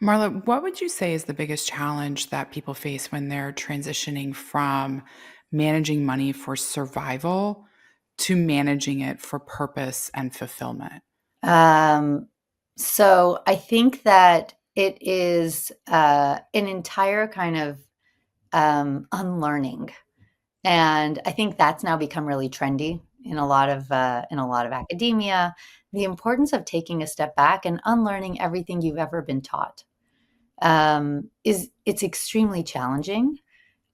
Marla, what would you say is the biggest challenge that people face when they're transitioning from managing money for survival to managing it for purpose and fulfillment? Um, so I think that it is an entire kind of unlearning, and I think that's now become really trendy in a lot of academia. The importance of taking a step back and unlearning everything you've ever been taught is it's extremely challenging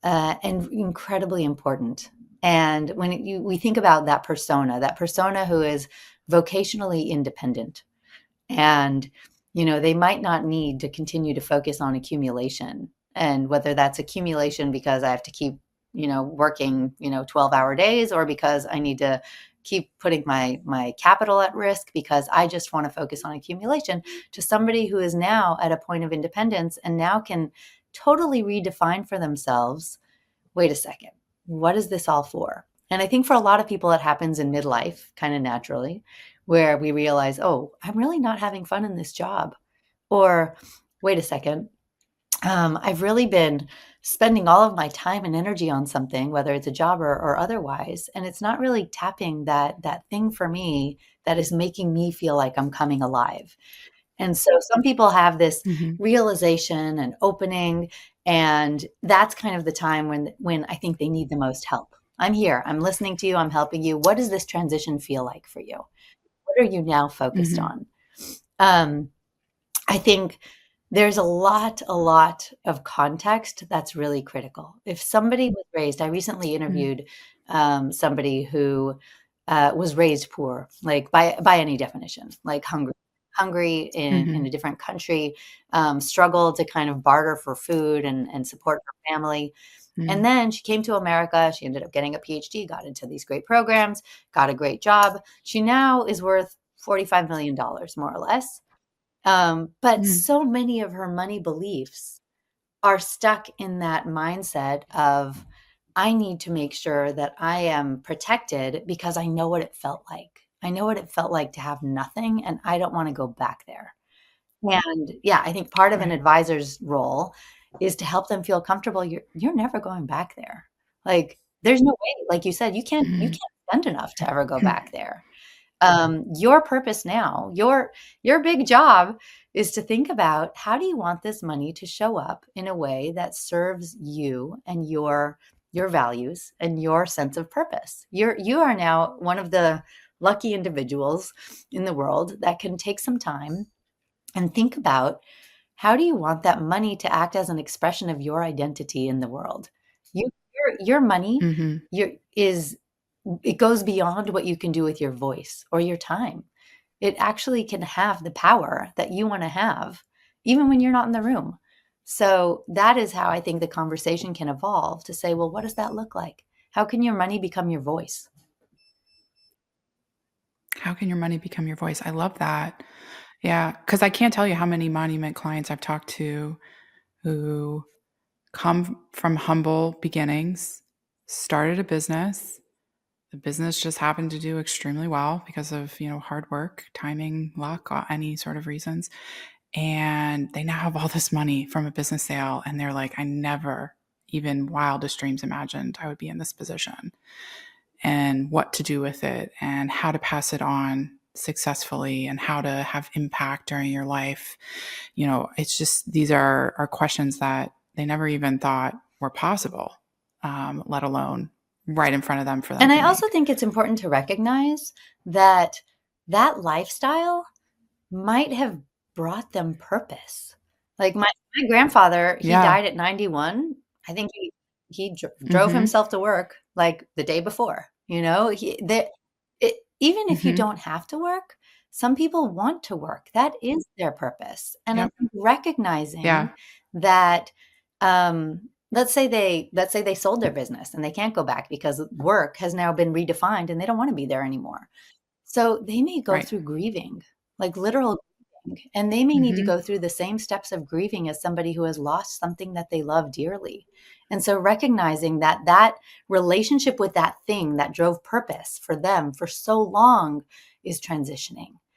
and incredibly important. And when we think about that persona who is vocationally independent, and they might not need to continue to focus on accumulation, and whether that's accumulation because I have to keep working 12-hour days, or because I need to keep putting my capital at risk because I just want to focus on accumulation, to somebody who is now at a point of independence and now can totally redefine for themselves, wait a second, what is this all for? And I think for a lot of people, it happens in midlife kind of naturally, where we realize, oh, I'm really not having fun in this job. Or, wait a second, I've really been spending all of my time and energy on something, whether it's a job or otherwise, and it's not really tapping that thing for me that is making me feel like I'm coming alive. And so some people have this Mhm. realization and opening, and that's kind of the time when I think they need the most help. I'm here, I'm listening to you, I'm helping you. What does this transition feel like for you? What are you now focused Mhm. on? Um, I think there's a lot of context that's really critical. If somebody was raised, I recently Mhm. interviewed somebody who was raised poor, like by any definition, like hungry in Mhm. a different country, struggled to kind of barter for food and support her family. And Mhm. then she came to America. She ended up getting a PhD, got into these great programs, got a great job. She now is worth $45 million, more or less. But Mhm. so many of her money beliefs are stuck in that mindset of, I need to make sure that I am protected because I know what it felt like. I know what it felt like to have nothing, and I don't want to go back there. And yeah, I think part of an Right. advisor's role is to help them feel comfortable. You're never going back there. Like, there's no way. Like you said, you Mhm. can't spend enough to ever go back there. Your purpose now, your big job is to think about, how do you want this money to show up in a way that serves you and your values and your sense of purpose. You are now one of the lucky individuals in the world that can take some time and think about, how do you want that money to act as an expression of your identity in the world? Your money, Mhm. your is it goes beyond what you can do with your voice or your time. It actually can have the power that you want to have, even when you're not in the room. So that is how I think the conversation can evolve, to say, well, what does that look like? How can your money become your voice? How can your money become your voice? I love that. Yeah, because I can't tell you how many monument clients I've talked to who come from humble beginnings, started a business. The business just happened to do extremely well because of, hard work, timing, luck, any sort of reasons. And they now have all this money from a business sale. And they're like, I never even wildest dreams imagined I would be in this position, and what to do with it and how to pass it on successfully and how to have impact during your life. It's just, these are questions that they never even thought were possible, let alone right in front of them for them And to I also make. think it's important to recognize that that lifestyle might have brought them purpose. Like my grandfather, he Yeah. died at 91. I think he drove Mm-hmm. himself to work like the day before. Even if you Mm-hmm. don't have to work, some people want to work. That is their purpose. And I Yep. think Yeah. recognizing that, let's say they sold their business and they can't go back because work has now been redefined and they don't want to be there anymore. So they may go Right. through grieving, like literal grieving, and they may need to Mm-hmm. go through the same steps of grieving as somebody who has lost something that they love dearly. And so recognizing that relationship with that thing that drove purpose for them for so long is transitioning.